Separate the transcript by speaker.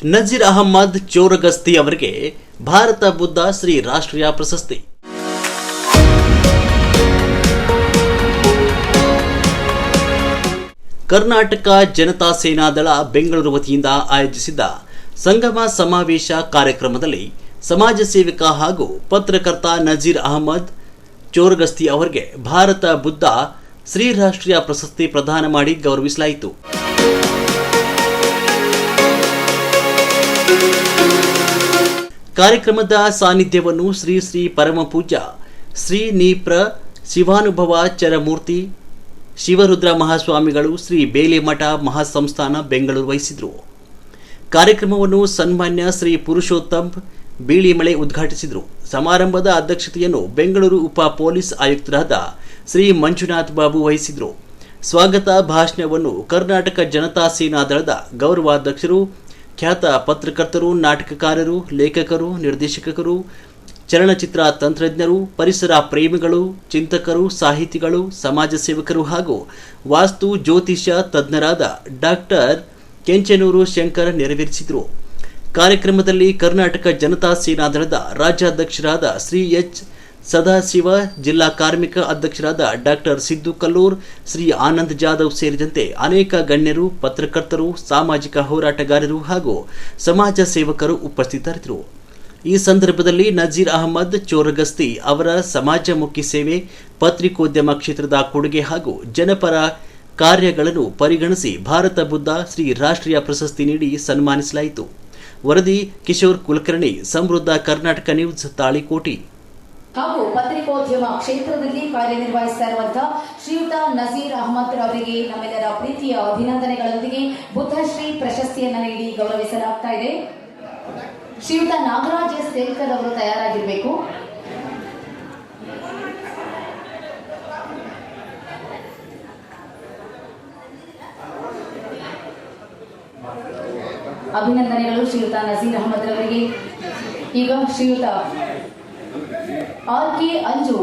Speaker 1: ನಜೀರ್ ಅಹಮ್ಮದ್ ಚೋರಗಸ್ತಿ ಅವರಿಗೆ ಭಾರತ ಬುದ್ಧ ಶ್ರೀ ರಾಷ್ಟ್ರೀಯ ಪ್ರಶಸ್ತಿ. ಕರ್ನಾಟಕ ಜನತಾ ಸೇನಾದಳ ಬೆಂಗಳೂರು ವತಿಯಿಂದ ಆಯೋಜಿಸಿದ್ದ ಸಂಗಮ ಸಮಾವೇಶ ಕಾರ್ಯಕ್ರಮದಲ್ಲಿ ಸಮಾಜ ಸೇವಕ ಹಾಗೂ ಪತ್ರಕರ್ತ ನಜೀರ್ ಅಹಮ್ಮದ್ ಚೋರಗಸ್ತಿ ಅವರಿಗೆ ಭಾರತ ಬುದ್ಧ ಶ್ರೀ ರಾಷ್ಟ್ರೀಯ ಪ್ರಶಸ್ತಿ ಪ್ರದಾನ ಮಾಡಿ ಗೌರವಿಸಲಾಯಿತು. ಕಾರ್ಯಕ್ರಮದ ಸಾನ್ನಿಧ್ಯವನ್ನು ಶ್ರೀ ಶ್ರೀ ಪರಮಪೂಜ್ಯ ಶ್ರೀ ನೀಪ್ರ ಶಿವಾನುಭವ ಚರಮೂರ್ತಿ ಶಿವರುದ್ರ ಮಹಾಸ್ವಾಮಿಗಳು ಶ್ರೀ ಬೇಲೆಮಠ ಮಹಾಸಂಸ್ಥಾನ ಬೆಂಗಳೂರು ವಹಿಸಿದರು. ಕಾರ್ಯಕ್ರಮವನ್ನು ಸನ್ಮಾನ್ಯ ಶ್ರೀ ಪುರುಷೋತ್ತಮ್ ಬೀಳಿಮಳೆ ಉದ್ಘಾಟಿಸಿದರು. ಸಮಾರಂಭದ ಅಧ್ಯಕ್ಷತೆಯನ್ನು ಬೆಂಗಳೂರು ಉಪ ಪೊಲೀಸ್ ಆಯುಕ್ತರಾದ ಶ್ರೀ ಮಂಜುನಾಥ್ ಬಾಬು ವಹಿಸಿದರು. ಸ್ವಾಗತ ಭಾಷಣವನ್ನು ಕರ್ನಾಟಕ ಜನತಾ ಸೇನಾ ದಳದ ಗೌರವಾಧ್ಯಕ್ಷರು, ಖ್ಯಾತ ಪತ್ರಕರ್ತರು, ನಾಟಕಕಾರರು, ಲೇಖಕರು, ನಿರ್ದೇಶಕರು, ಚಲನಚಿತ್ರ ತಂತ್ರಜ್ಞರು, ಪರಿಸರ ಪ್ರೇಮಿಗಳು, ಚಿಂತಕರು, ಸಾಹಿತಿಗಳು, ಸಮಾಜ ಸೇವಕರು ಹಾಗೂ ವಾಸ್ತು ಜ್ಯೋತಿಷ್ಯ ತಜ್ಞರಾದ ಡಾಕ್ಟರ್ ಕೆಂಚನೂರು ಶಂಕರ್ ನೆರವೇರಿಸಿದರು. ಕಾರ್ಯಕ್ರಮದಲ್ಲಿ ಕರ್ನಾಟಕ ಜನತಾ ಸೇನಾ ದಳದ ರಾಜ್ಯಾಧ್ಯಕ್ಷರಾದ ಶ್ರೀ ಎಚ್ ಸದಾಶಿವ, ಜಿಲ್ಲಾ ಕಾರ್ಮಿಕ ಅಧ್ಯಕ್ಷರಾದ ಡಾಕ್ಟರ್ ಸಿದ್ದು ಕಲ್ಲೂರ್, ಶ್ರೀ ಆನಂದ್ ಜಾಧವ್ ಸೇರಿದಂತೆ ಅನೇಕ ಗಣ್ಯರು, ಪತ್ರಕರ್ತರು, ಸಾಮಾಜಿಕ ಹೋರಾಟಗಾರರು ಹಾಗೂ ಸಮಾಜ ಸೇವಕರು ಉಪಸ್ಥಿತರಿದ್ದರು. ಈ ಸಂದರ್ಭದಲ್ಲಿ ನಜೀರ್ ಅಹಮ್ಮದ್ ಚೋರಗಸ್ತಿ ಅವರ ಸಮಾಜಮುಖಿ ಸೇವೆ, ಪತ್ರಿಕೋದ್ಯಮ ಕ್ಷೇತ್ರದ ಕೊಡುಗೆ ಹಾಗೂ ಜನಪರ ಕಾರ್ಯಗಳನ್ನು ಪರಿಗಣಿಸಿ ಭಾರತ ಬುದ್ಧ ಶ್ರೀ ರಾಷ್ಟ್ರೀಯ ಪ್ರಶಸ್ತಿ ನೀಡಿ ಸನ್ಮಾನಿಸಲಾಯಿತು. ವರದಿ ಕಿಶೋರ್ ಕುಲಕರ್ಣಿ, ಸಮೃದ್ಧ ಕರ್ನಾಟಕ ನ್ಯೂಸ್, ತಾಳಿಕೋಟಿ.
Speaker 2: ಹಾಗೂ ಪತ್ರಿಕೋದ್ಯಮ ಕ್ಷೇತ್ರದಲ್ಲಿ ಕಾರ್ಯನಿರ್ವಹಿಸ್ತಾ ಇರುವಂತಹ ಶ್ರೀಯುತ ನಜೀರ್ ಅಹಮ್ಮದ್ ಅವರಿಗೆ ನಮ್ಮೆಲ್ಲರ ಪ್ರೀತಿಯ ಅಭಿನಂದನೆಗಳೊಂದಿಗೆ ಬುದ್ಧಶ್ರೀ ಪ್ರಶಸ್ತಿಯನ್ನು ನೀಡಿ ಗೌರವಿಸಲಾಗ್ತಾ ಇದೆ. ಶ್ರೀಯುತ ನಾಗರಾಜ್ ಎಸ್ ತೇಲ್ಕರ್ ಅವರು ತಯಾರಾಗಿರಬೇಕು. ಅಭಿನಂದನೆಗಳು ಶ್ರೀಯುತ ನಜೀರ್ ಅಹಮ್ಮದ್ ಅವರಿಗೆ. ಈಗ ಶ್ರೀಯುತ ಆರ್ ಕೆ ಅಂಜು